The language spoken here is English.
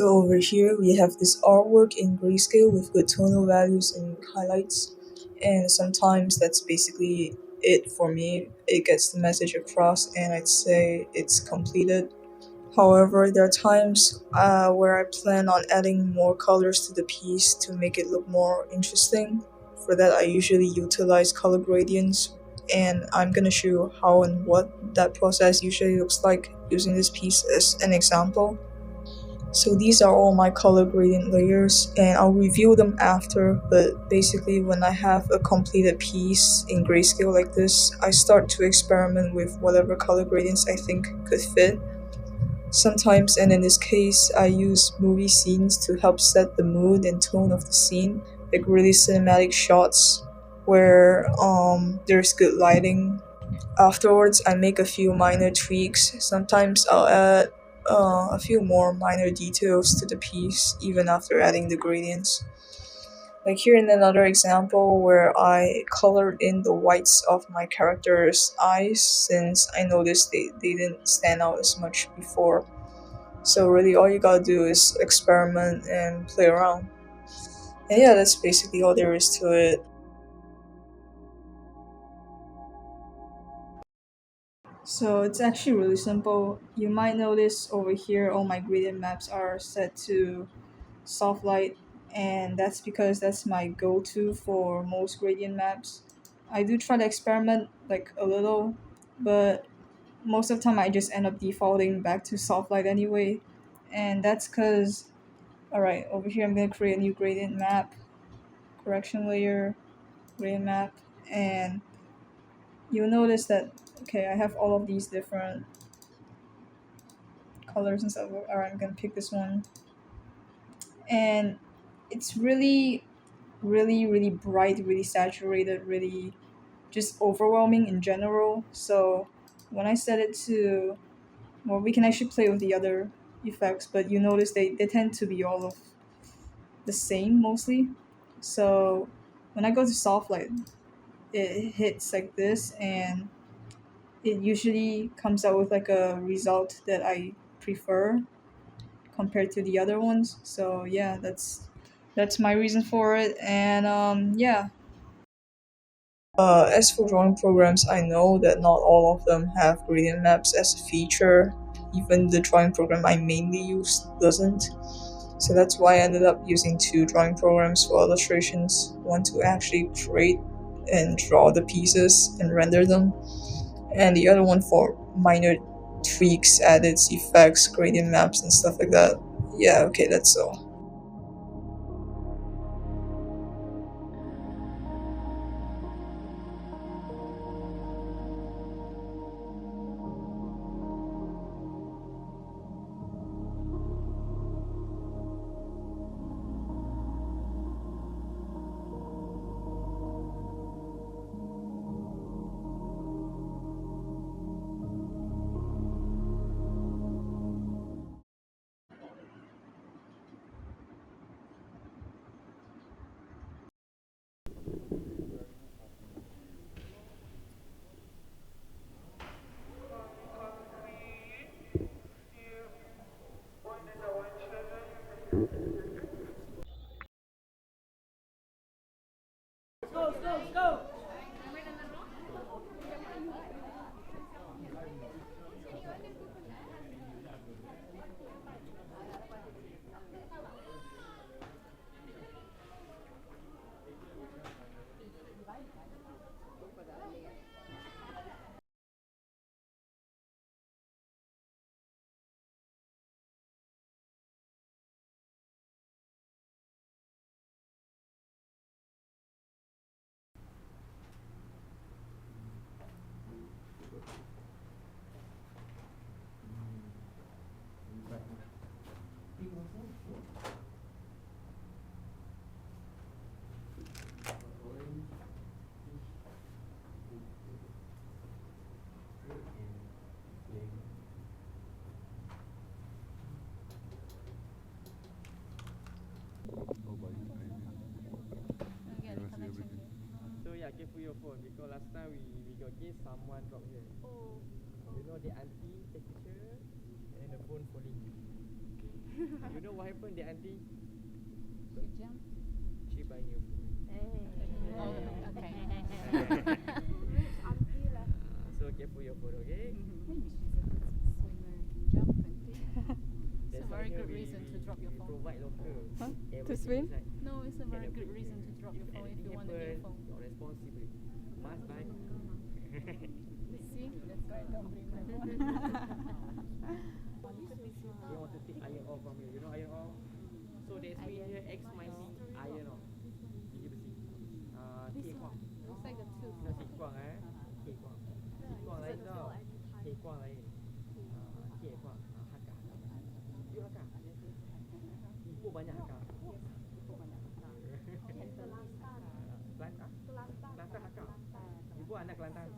So over here we have this artwork in grayscale with good tonal values and highlights, and sometimes that's basically it for me. It gets the message across, and I'd say it's completed. However, there are times where I plan on adding more colors to the piece to make it look more interesting. For that, I usually utilize color gradients, and I'm gonna show you how and what that process usually looks like using this piece as an example. So these are all my color gradient layers, and I'll review them after, but basically when I have a completed piece in grayscale like this, I start to experiment with whatever color gradients I think could fit. Sometimes, and in this case, I use movie scenes to help set the mood and tone of the scene, like really cinematic shots where there's good lighting. Afterwards, I make a few minor tweaks. Sometimes I'll add a few more minor details to the piece even after adding the gradients. Like here in another example where I colored in the whites of my character's eyes since I noticed they didn't stand out as much before. So really all you gotta do is experiment and play around. And yeah, that's basically all there is to it. So it's actually really simple. You might notice over here all my gradient maps are set to soft light, and that's because that's my go-to for most gradient maps. I do try to experiment like a little, but most of the time I just end up defaulting back to soft light anyway. And that's because, alright, over here I'm gonna create a new gradient map, correction layer, gradient map, and you'll notice that, okay, I have all of these different colors and stuff. Alright, I'm gonna pick this one. And it's really bright, really saturated, really just overwhelming in general. So when I set it to, well, we can actually play with the other effects, but you notice they tend to be all of the same mostly. So when I go to soft light, it hits like this, and it usually comes out with like a result that I prefer compared to the other ones. So yeah, that's my reason for it. And yeah. As for drawing programs, I know that not all of them have gradient maps as a feature. Even the drawing program I mainly use doesn't. So that's why I ended up using two drawing programs for illustrations. One to actually create and draw the pieces and render them, and the other one for minor tweaks, edits, effects, gradient maps, and stuff like that. Yeah, okay, that's all. So yeah, careful your phone because last time we got case someone drop here. You know the auntie take picture and the phone falling. You know what happened, the auntie? She jumped. She buy new food. Oh, okay. So careful your food, okay? Maybe she's a good swimmer, can jump and thing. It's That's a why very here good we- reason to drop your we phone. provide local. Huh? Everything To swim? inside. No, it's a very good reason to drop your If phone if anything you want a new happen, phone. you're responsible. Must buy. See, that's why I don't bring my phone. They want to take iron ore from you. You know iron ore? So there's me here, X mighty iron ore. Gigi besi. K kuang. Looks like a tooth. No, si kuang K kuang. Si kuang lain tau. K kuang lain. K kuang. Hakka. You hakka. Ibu banyak hakka. Kelantan hakka. Ibu anak Kelantan.